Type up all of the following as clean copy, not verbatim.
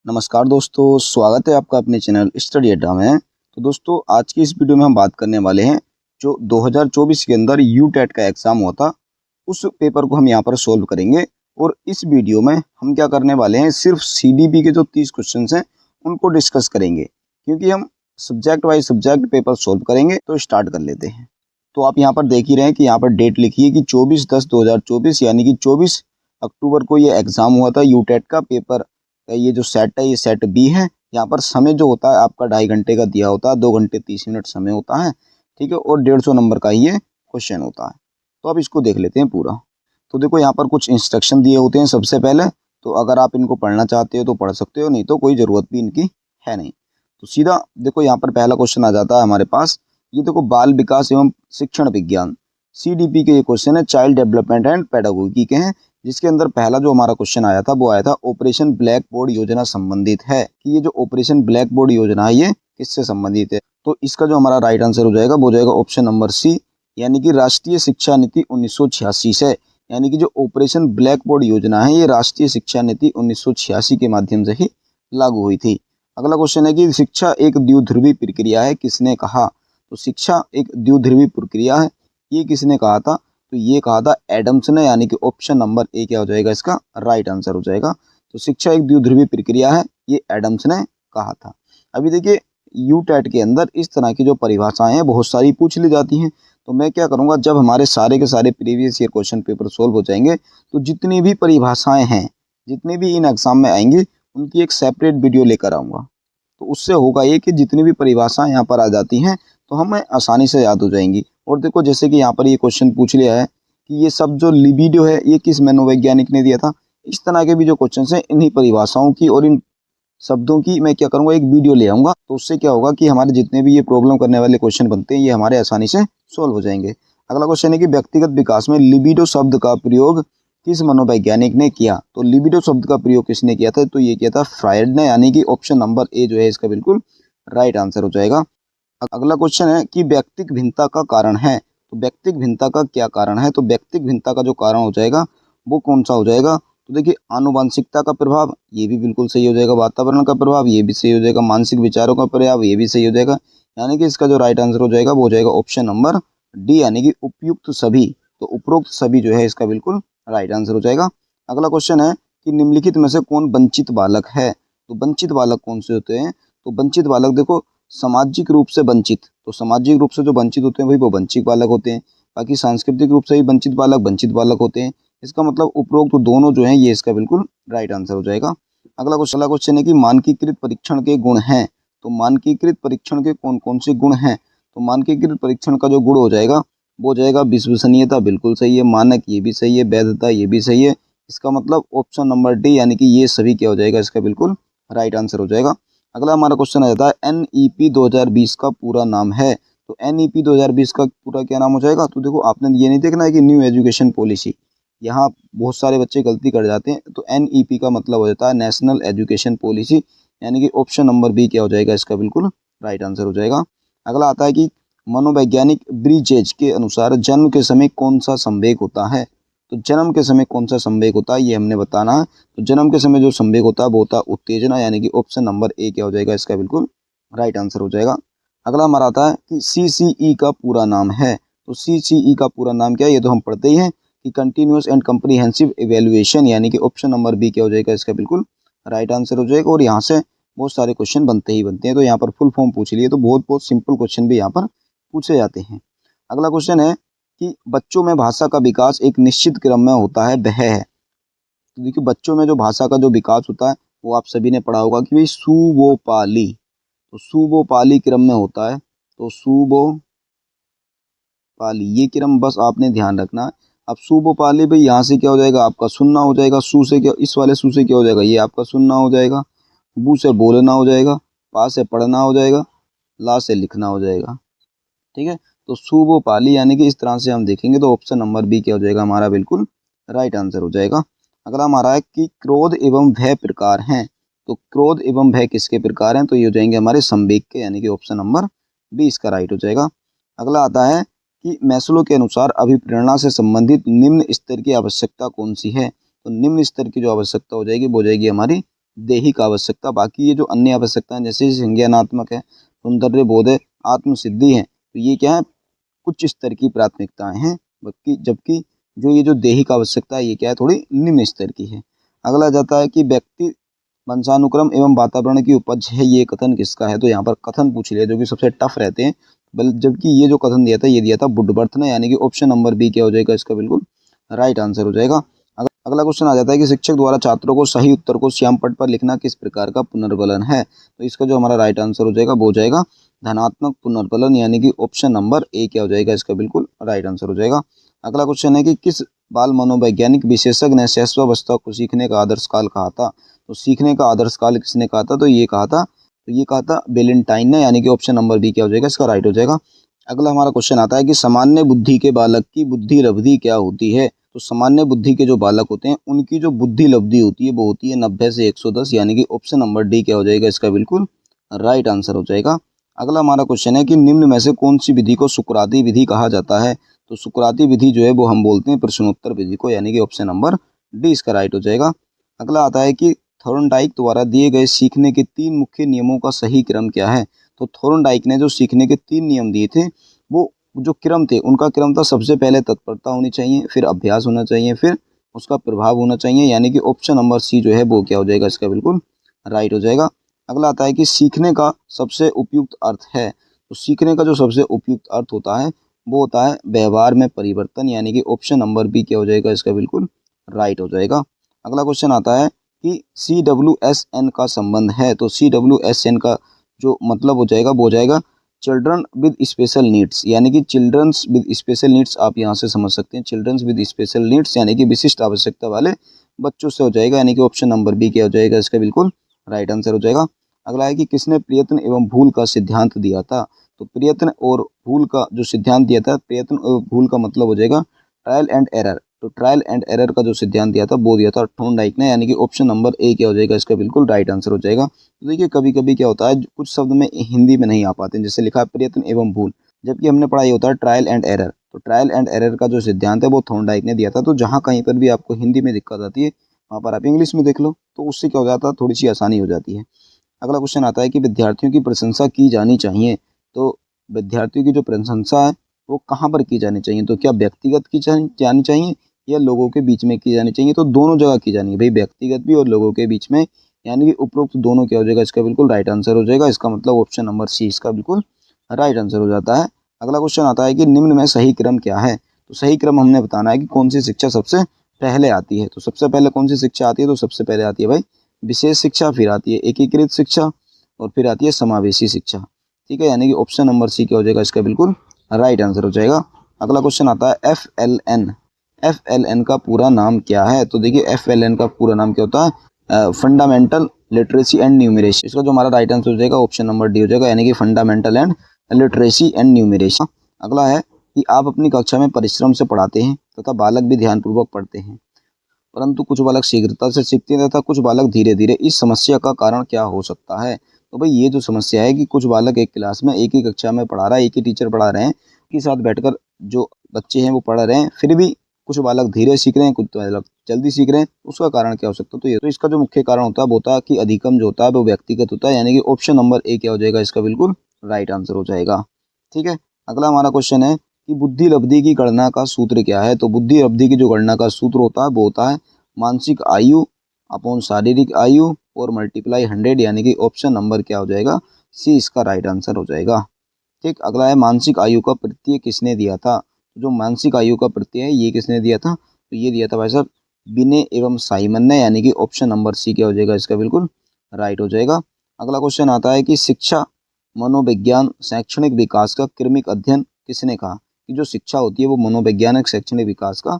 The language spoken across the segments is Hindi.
नमस्कार दोस्तों, स्वागत है आपका अपने चैनल स्टडी अड्डा में। तो दोस्तों, आज की इस वीडियो में हम बात करने वाले हैं जो 2024 के अंदर यूटेट का एग्ज़ाम हुआ था, उस पेपर को हम यहाँ पर सॉल्व करेंगे। और इस वीडियो में हम क्या करने वाले हैं, सिर्फ सीडीपी के जो 30 क्वेश्चंस हैं उनको डिस्कस करेंगे, क्योंकि हम subject wise subject paper solve करेंगे। तो स्टार्ट कर लेते हैं। तो आप यहाँ पर देख ही रहे हैं कि यहाँ पर डेट लिखी है कि 24/10/2024 यानी कि 24 अक्टूबर को ये एग्ज़ाम हुआ था यूटेट का पेपर। ये जो सेट है ये सेट बी है। यहाँ पर समय जो होता है आपका 2.5 घंटे का दिया होता है, 2 घंटे 30 मिनट समय होता है, ठीक है। और 150 नंबर का ये क्वेश्चन होता है। तो अब इसको देख लेते हैं पूरा। तो देखो यहाँ पर कुछ इंस्ट्रक्शन दिए होते हैं सबसे पहले। तो अगर आप इनको पढ़ना चाहते हो तो पढ़ सकते हो, नहीं तो कोई ज़रूरत भी इनकी है नहीं। तो सीधा देखो यहाँ पर पहला क्वेश्चन आ जाता है हमारे पास। ये देखो, बाल विकास एवं शिक्षण विज्ञान, सीडीपी के ये क्वेश्चन है, चाइल्ड डेवलपमेंट एंड पेडागोगी के हैं। जिसके अंदर पहला जो हमारा क्वेश्चन आया था वो आया था ऑपरेशन ब्लैक बोर्ड योजना संबंधित है, कि ये जो ऑपरेशन ब्लैक बोर्ड योजना है ये किससे संबंधित है। तो इसका जो हमारा राइट आंसर हो जाएगा वो हो जाएगा ऑप्शन नंबर सी, यानी कि राष्ट्रीय शिक्षा नीति 1986 से। यानी कि जो ऑपरेशन ब्लैक बोर्ड योजना है ये राष्ट्रीय शिक्षा नीति 1986 के माध्यम से ही लागू हुई थी। अगला क्वेश्चन है कि शिक्षा एक द्विध्रुवी प्रक्रिया है, किसने कहा। तो शिक्षा एक द्विध्रुवी प्रक्रिया है, ये किसने कहा था। तो ये कहा था एडम्स ने, यानी कि ऑप्शन नंबर ए क्या हो जाएगा इसका राइट आंसर हो जाएगा। तो शिक्षा एक द्विध्रुवी प्रक्रिया है, ये एडम्स ने कहा था। अभी देखिए, यूटेट के अंदर इस तरह की जो परिभाषाएं हैं बहुत सारी पूछ ली जाती हैं। तो मैं क्या करूंगा, जब हमारे सारे के सारे previous year question paper solve हो जाएंगे तो जितनी भी परिभाषाएं हैं, जितनी भी इन एग्जाम में आएंगी, उनकी एक सेपरेट वीडियो लेकर आऊँगा। तो उससे होगा ये कि जितनी भी परिभाषाएं यहाँ पर आ जाती हैं तो हमें आसानी से याद हो जाएंगी। और देखो, जैसे कि यहाँ पर ये क्वेश्चन पूछ लिया है कि ये सब जो लिबिडो है ये किस मनोवैज्ञानिक ने दिया था। इस तरह के भी जो क्वेश्चन हैं इन्हीं परिभाषाओं की और इन शब्दों की मैं क्या करूंगा, एक वीडियो ले आऊंगा। तो उससे क्या होगा कि हमारे जितने भी ये प्रॉब्लम करने वाले क्वेश्चन बनते हैं ये हमारे आसानी से सोल्व हो जाएंगे। अगला क्वेश्चन है कि व्यक्तिगत विकास में लिबिडो शब्द का प्रयोग किस मनोवैज्ञानिक ने किया। तो लिबिडो शब्द का प्रयोग किसने किया था, तो ये किया था फ्रायड ने, यानी कि ऑप्शन नंबर ए जो है इसका बिल्कुल राइट आंसर हो जाएगा। अगला क्वेश्चन है कि व्यक्तिक भिन्नता का कारण है। तो व्यक्तिक भिन्नता का क्या कारण है, तो व्यक्तिक भिन्नता का जो कारण हो जाएगा वो कौन सा हो जाएगा। तो देखिए, आनुवंशिकता का प्रभाव, ये भी बिल्कुल सही हो जाएगा। वातावरण का प्रभाव, ये भी सही हो जाएगा। मानसिक विचारों का प्रभाव, ये भी सही हो जाएगा। यानी कि इसका जो राइट आंसर हो जाएगा वो हो जाएगा ऑप्शन नंबर डी, यानी कि उपयुक्त सभी। तो उपरोक्त सभी जो है इसका बिल्कुल राइट आंसर हो जाएगा। अगला क्वेश्चन है कि निम्नलिखित में से कौन वंचित बालक है। तो वंचित बालक कौन से होते हैं, तो वंचित बालक देखो, सामाजिक रूप से वंचित, तो सामाजिक रूप से जो वंचित होते हैं वही वो वंचित बालक होते हैं। बाकी सांस्कृतिक रूप से ही वंचित बालक होते हैं। इसका मतलब उपरोक्त तो दोनों जो हैं ये इसका बिल्कुल राइट आंसर हो जाएगा। अगला क्वेश्चन है कि मानकीकृत परीक्षण के गुण हैं। तो मानकीकृत परीक्षण के कौन कौन से गुण हैं। तो मानकीकृत परीक्षण का जो गुण हो जाएगा वो हो जाएगा विश्वसनीयता, बिल्कुल सही है। मानक, ये भी सही है। वैधता, ये भी सही है। इसका मतलब ऑप्शन नंबर डी, यानी कि ये सभी क्या हो जाएगा इसका बिल्कुल राइट आंसर हो जाएगा। अगला हमारा क्वेश्चन आ जाता है NEP 2020 का पूरा नाम है। तो NEP 2020 का पूरा क्या नाम हो जाएगा। तो देखो, आपने ये नहीं देखना है कि न्यू एजुकेशन पॉलिसी, यहाँ बहुत सारे बच्चे गलती कर जाते हैं। तो NEP का मतलब हो जाता है नेशनल एजुकेशन पॉलिसी, यानी कि ऑप्शन नंबर बी क्या हो जाएगा इसका बिल्कुल राइट आंसर हो जाएगा। अगला आता है कि मनोवैज्ञानिक ब्रीजेज के अनुसार जन्म के समय कौन सा संवेग होता है। तो जन्म के समय कौन सा संवेग होता है ये हमने बताना है। तो जन्म के समय जो संवेग होता है वो होता है उत्तेजना, यानी कि ऑप्शन नंबर ए क्या हो जाएगा इसका बिल्कुल राइट आंसर हो जाएगा। अगला हमारा आता है कि CCE का पूरा नाम है। तो CCE का पूरा नाम क्या है, ये तो हम पढ़ते ही हैं कि कंटिन्यूअस एंड कम्प्रीहेंसिव इवेल्युएशन, यानी कि ऑप्शन नंबर बी क्या हो जाएगा इसका बिल्कुल राइट आंसर हो जाएगा। और यहाँ से बहुत सारे क्वेश्चन बनते ही बनते हैं। तो यहाँ पर फुल फॉर्म पूछ लिए तो बहुत बहुत सिंपल क्वेश्चन भी यहाँ पर पूछे जाते हैं। अगला क्वेश्चन है कि बच्चों में भाषा का विकास एक निश्चित क्रम में होता है, वह है। तो देखिए, बच्चों में जो भाषा का जो विकास होता है वो आप सभी ने पढ़ा होगा कि भाई सुबोपाली, तो सुबोपाली क्रम में होता है। तो सुबोपाली ये क्रम बस आपने ध्यान रखना है। अब सुबोपाली भाई यहाँ से क्या हो जाएगा आपका सुनना हो जाएगा। सु से क्या, इस वाले सु से क्या हो जाएगा, ये आपका सुनना हो जाएगा। बू से बोलना हो जाएगा। पा से पढ़ना हो जाएगा। ला से लिखना हो जाएगा। ठीक है। तो सुबोपाली, यानी कि इस तरह से हम देखेंगे तो ऑप्शन नंबर बी क्या हो जाएगा हमारा बिल्कुल राइट आंसर हो जाएगा। अगला हमारा है कि क्रोध एवं भय प्रकार हैं। तो क्रोध एवं भय किसके प्रकार हैं, तो ये हो जाएंगे हमारे संवेग के, यानी कि ऑप्शन नंबर बी इसका राइट हो जाएगा। अगला आता है कि मैस्लो के अनुसार अभिप्रेरणा से संबंधित निम्न स्तर की आवश्यकता कौन सी है। तो निम्न स्तर की जो आवश्यकता हो जाएगी वो हो जाएगी हमारी दैहिक आवश्यकता। बाकी ये जो अन्य आवश्यकताएं जैसे संज्ञानात्मक है, सौंदर्य बोध है, आत्मसिद्धि है, तो ये क्या है, उच्च स्तर की प्राथमिकताएं हैं। जबकि जो ये जो दैहिक आवश्यकता है ये क्या है, थोड़ी निम्न स्तर की है। अगला जाता है कि व्यक्ति वंशानुक्रम एवं वातावरण की उपज है, ये कथन किसका है। तो यहाँ पर कथन पूछ लिया जो कि सबसे टफ रहते हैं, जबकि ये जो कथन दिया था ये दिया था वुडवर्थ ने, यानी कि ऑप्शन नंबर बी क्या हो जाएगा इसका बिल्कुल राइट आंसर हो जाएगा। अगला क्वेश्चन आ जाता है कि शिक्षक द्वारा छात्रों को सही उत्तर को श्याम पट्ट पर लिखना किस प्रकार का पुनर्बलन है। तो इसका जो हमारा राइट आंसर हो जाएगा वो हो जाएगा धनात्मक पुनर्बलन, यानी कि ऑप्शन नंबर ए क्या हो जाएगा इसका बिल्कुल राइट आंसर हो जाएगा। अगला क्वेश्चन है कि किस बाल मनोवैज्ञानिक विशेषज्ञ ने शैशवावस्था को सीखने का आदर्श काल कहा था। तो सीखने का आदर्श काल किसने कहा था, तो ये कहा था वेलेंटाइन ने, यानी कि ऑप्शन नंबर बी क्या हो जाएगा इसका राइट हो जाएगा। अगला हमारा क्वेश्चन आता है कि सामान्य बुद्धि के बालक की बुद्धि लब्धि क्या होती है। तो सामान्य बुद्धि के जो बालक होते हैं उनकी जो बुद्धि लब्धि होती है वो होती है 90 से 110, यानी कि ऑप्शन नंबर डी क्या हो जाएगा इसका बिल्कुल राइट आंसर हो जाएगा। अगला हमारा क्वेश्चन है कि निम्न में से कौन सी विधि को सुकराती विधि कहा जाता है। तो सुकराती विधि जो है वो हम बोलते हैं प्रश्नोत्तर विधि को, यानी कि ऑप्शन नंबर डी इसका राइट हो जाएगा। अगला आता है कि थॉर्नडाइक द्वारा दिए गए सीखने के 3 मुख्य नियमों का सही क्रम क्या है। तो थॉर्नडाइक ने जो सीखने के 3 नियम दिए थे वो जो क्रम थे उनका क्रम था, सबसे पहले तत्परता होनी चाहिए, फिर अभ्यास होना चाहिए, फिर उसका प्रभाव होना चाहिए, यानी कि ऑप्शन नंबर सी जो है वो क्या हो जाएगा इसका बिल्कुल राइट हो जाएगा। अगला आता है कि सीखने का सबसे उपयुक्त अर्थ है। तो सीखने का जो सबसे उपयुक्त अर्थ होता है वो होता है व्यवहार में परिवर्तन, यानी कि ऑप्शन नंबर बी क्या हो जाएगा इसका बिल्कुल राइट हो जाएगा। अगला क्वेश्चन आता है कि CWSN का संबंध है। तो CWSN का जो मतलब हो जाएगा वो हो जाएगा चिल्ड्रन विद स्पेशल नीड्स, यानी कि चिल्ड्रंस विद स्पेशल नीड्स आप यहाँ से समझ सकते हैं, चिल्ड्रंस विद स्पेशल नीड्स यानी कि विशिष्ट आवश्यकता वाले बच्चों से हो जाएगा, यानी कि ऑप्शन नंबर बी क्या हो जाएगा इसका बिल्कुल राइट आंसर हो जाएगा। अगला है कि किसने प्रयत्न एवं भूल का सिद्धांत दिया था। तो प्रयत्न और भूल का जो सिद्धांत दिया था, प्रयत्न और भूल का मतलब हो जाएगा ट्रायल एंड एरर। तो ट्रायल एंड एरर का जो सिद्धांत दिया था वो दिया था थॉर्नडाइक ने, यानी कि ऑप्शन नंबर ए क्या हो जाएगा इसका बिल्कुल राइट आंसर हो जाएगा। तो देखिए कभी कभी क्या होता है कुछ शब्द में हिंदी में नहीं आ पाते हैं, जैसे लिखा है प्रयत्न एवं भूल, जबकि हमने पढ़ा ये होता है ट्रायल एंड एरर। तो ट्रायल एंड एरर का जो सिद्धांत है वो थॉर्नडाइक ने दिया था। तो जहाँ कहीं पर भी आपको हिंदी में दिक्कत आती है वहाँ पर आप इंग्लिश में देख लो, तो उससे क्या हो जाता है थोड़ी सी आसानी हो जाती है। अगला क्वेश्चन आता है कि विद्यार्थियों की प्रशंसा की जानी चाहिए। तो विद्यार्थियों की जो प्रशंसा है वो कहाँ पर की जानी चाहिए। तो क्या व्यक्तिगत की जानी चाहिए या लोगों के बीच में की जानी चाहिए। तो दोनों जगह की जानी है भाई, व्यक्तिगत भी और लोगों के बीच में, यानी कि उपरोक्त दोनों क्या हो जाएगा इसका बिल्कुल राइट आंसर हो जाएगा। इसका मतलब ऑप्शन नंबर सी इसका बिल्कुल राइट आंसर हो जाता है। अगला क्वेश्चन आता है कि निम्न में सही क्रम क्या है। तो सही क्रम हमने बताना है कि कौन सी शिक्षा सबसे पहले आती है। तो सबसे पहले कौन सी शिक्षा आती है, तो सबसे पहले आती है भाई विशेष शिक्षा, फिर आती है एकीकृत शिक्षा और फिर आती है समावेशी शिक्षा। ठीक है, यानी कि ऑप्शन नंबर सी क्या हो जाएगा इसका बिल्कुल राइट आंसर हो जाएगा। अगला क्वेश्चन आता है FLN का पूरा नाम क्या है। तो देखिए FLN का पूरा नाम क्या होता है, फंडामेंटल लिटरेसी एंड न्यूमरेसी। इसका जो हमारा राइट आंसर हो जाएगा ऑप्शन नंबर डी हो जाएगा, यानी कि fundamental and literacy and numeracy. अगला है कि आप अपनी कक्षा में परिश्रम से पढ़ाते हैं तथा बालक भी ध्यानपूर्वक पढ़ते हैं, परंतु कुछ बालक शीघ्रता से सीखते हैं तथा कुछ बालक धीरे धीरे। इस समस्या का कारण क्या हो सकता है। तो भाई ये जो समस्या है कि कुछ बालक एक क्लास में एक ही कक्षा में पढ़ा रहा है, एक ही टीचर पढ़ा रहे हैं, के साथ बैठकर जो बच्चे हैं वो पढ़ रहे हैं, फिर भी कुछ बालक धीरे सीख रहे हैं, कुछ बालक जल्दी सीख रहे हैं, उसका कारण क्या हो सकता है। तो ये तो इसका जो मुख्य कारण होता है वो होता है कि अधिगम जो होता है वो व्यक्तिगत होता है, यानी कि ऑप्शन नंबर ए क्या हो जाएगा इसका बिल्कुल राइट आंसर हो जाएगा। ठीक है, अगला हमारा क्वेश्चन है कि बुद्धि लब्धि की गणना का सूत्र क्या है। तो बुद्धि लब्धि की जो गणना का सूत्र होता है वो होता है मानसिक आयु अपॉन शारीरिक आयु और मल्टीप्लाई 100, यानी कि ऑप्शन नंबर क्या हो जाएगा सी इसका राइट आंसर हो जाएगा। ठीक, अगला है मानसिक आयु का प्रत्यय किसने दिया था। जो मानसिक आयु का प्रत्यय है ये किसने दिया था, तो ये दिया था भाई साहब बिने एवं साइमन ने, यानी कि ऑप्शन नंबर सी क्या हो जाएगा इसका बिल्कुल राइट हो जाएगा। अगला क्वेश्चन आता है कि शिक्षा मनोविज्ञान शैक्षणिक विकास का क्रमिक अध्ययन किसने कहा। कि जो शिक्षा होती है वो मनोवैज्ञानिक शैक्षणिक विकास का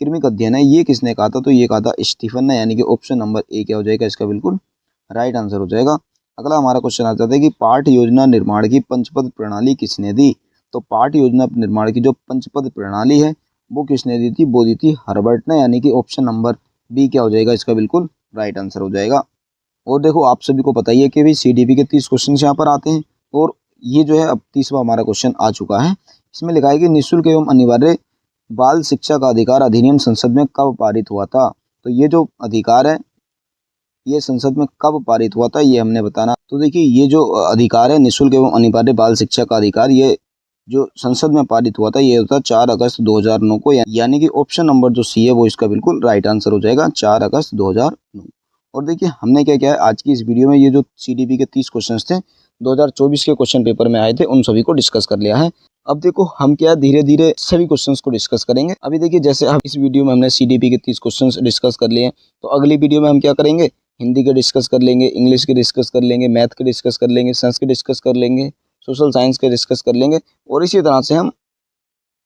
क्रमिक अध्ययन है, ये किसने कहा था। तो ये कहा था स्टीफन ने, यानी कि ऑप्शन नंबर ए क्या हो जाएगा इसका बिल्कुल राइट आंसर हो जाएगा। अगला हमारा क्वेश्चन आता है कि पाठ्य योजना निर्माण की पंचपद प्रणाली किसने दी। तो पाठ्य योजना निर्माण की जो पंचपद प्रणाली है वो किसने दी थी, वो दी थी हर्बर्ट ने, यानी कि ऑप्शन नंबर बी क्या हो जाएगा इसका बिल्कुल राइट आंसर हो जाएगा। और देखो आप सभी को पता ही है कि भाई CDP के 30 क्वेश्चन यहाँ पर आते हैं, और ये जो है अब 30वां हमारा क्वेश्चन आ चुका है। इसमें लिखा है कि निःशुल्क एवं अनिवार्य बाल शिक्षा का अधिकार अधिनियम संसद में कब पारित हुआ था। तो ये जो अधिकार है ये संसद में कब पारित हुआ था, ये हमने बताना। तो देखिए, ये जो अधिकार है निःशुल्क एवं अनिवार्य बाल शिक्षा का अधिकार, ये जो संसद में पारित हुआ था ये होता 4 अगस्त 2009 को, यानी कि ऑप्शन नंबर जो सी है वो इसका बिल्कुल राइट आंसर हो जाएगा, 4 अगस्त 2009। और देखिए हमने क्या किया है आज की इस वीडियो में, ये जो सीडीपी के 30 क्वेश्चंस थे 2024 के क्वेश्चन पेपर में आए थे, उन सभी को डिस्कस कर लिया है। अब देखो हम क्या धीरे धीरे सभी क्वेश्चंस को डिस्कस करेंगे। अभी देखिए जैसे अब इस वीडियो में हमने सीडीपी के 30 क्वेश्चंस डिस्कस कर लिए, तो अगली वीडियो में हम क्या करेंगे, हिंदी के डिस्कस कर लेंगे, इंग्लिश के डिस्कस कर लेंगे, मैथ के डिस्कस कर लेंगे, साइंस के डिस्कस कर लेंगे, सोशल साइंस के डिस्कस कर लेंगे, और इसी तरह से हम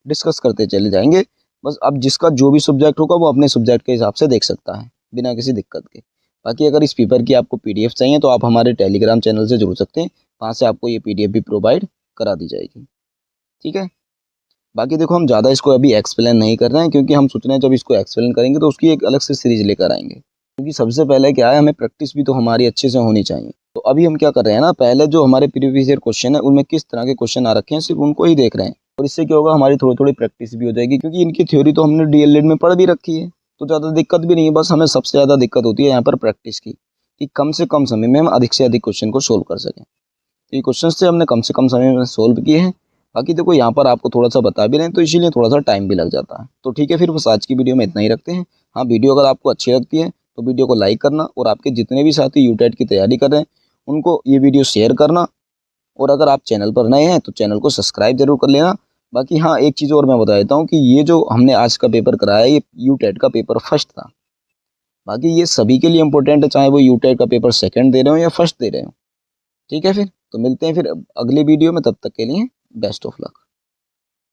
डिस्कस करते चले जाएंगे। बस अब जिसका जो भी सब्जेक्ट होगा वो अपने सब्जेक्ट के हिसाब से देख सकता है बिना किसी दिक्कत के। बाकी अगर इस पेपर की आपको पीडीएफ चाहिए तो आप हमारे टेलीग्राम चैनल से जुड़ सकते हैं, वहाँ से आपको ये पीडीएफ भी प्रोवाइड करा दी जाएगी, ठीक है। बाकी देखो हम ज़्यादा इसको अभी एक्सप्लेन नहीं कर रहे हैं, क्योंकि हम सोच रहे हैं जब इसको एक्सप्लेन करेंगे तो उसकी एक अलग से सीरीज लेकर आएंगे, क्योंकि सबसे पहले क्या है, हमें प्रैक्टिस भी तो हमारी अच्छे से होनी चाहिए। तो अभी हम क्या कर रहे हैं ना, पहले जो हमारे प्रीवियस ईयर क्वेश्चन है उनमें किस तरह के क्वेश्चन आ रखे हैं सिर्फ उनको ही देख रहे हैं, और इससे क्या होगा, हमारी थोड़ी थोड़ी प्रैक्टिस भी हो जाएगी, क्योंकि इनकी थ्योरी तो हमने डीएलएड में पढ़ भी रखी है, तो ज़्यादा दिक्कत भी नहीं है। बस हमें सबसे ज़्यादा दिक्कत होती है यहाँ पर प्रैक्टिस की, कि कम से कम समय में हम अधिक से अधिक क्वेश्चन को सोल्व कर सकें। ये क्वेश्चन से हमने कम से कम समय में सोल्व किए हैं। बाकी देखो यहाँ पर आपको थोड़ा सा बता भी रहे हैं, तो इसीलिए थोड़ा सा टाइम भी लग जाता है। तो ठीक है, फिर बस आज की वीडियो में इतना ही रखते हैं। हाँ, वीडियो अगर आपको अच्छी लगती है तो वीडियो को लाइक करना, और आपके जितने भी साथी यूटेट की तैयारी कर रहे हैं उनको ये वीडियो शेयर करना, और अगर आप चैनल पर नए हैं तो चैनल को सब्सक्राइब जरूर कर लेना। बाकी हाँ, एक चीज़ और मैं बता देता हूँ कि ये जो हमने आज का पेपर कराया ये यूटेट का पेपर फर्स्ट था। बाकी ये सभी के लिए इंपॉर्टेंट है, चाहे वो यूटेट का पेपर सेकंड दे रहे हो या फर्स्ट दे रहे हो, ठीक है। फिर तो मिलते हैं फिर अगले वीडियो में, तब तक के लिए बेस्ट ऑफ लक।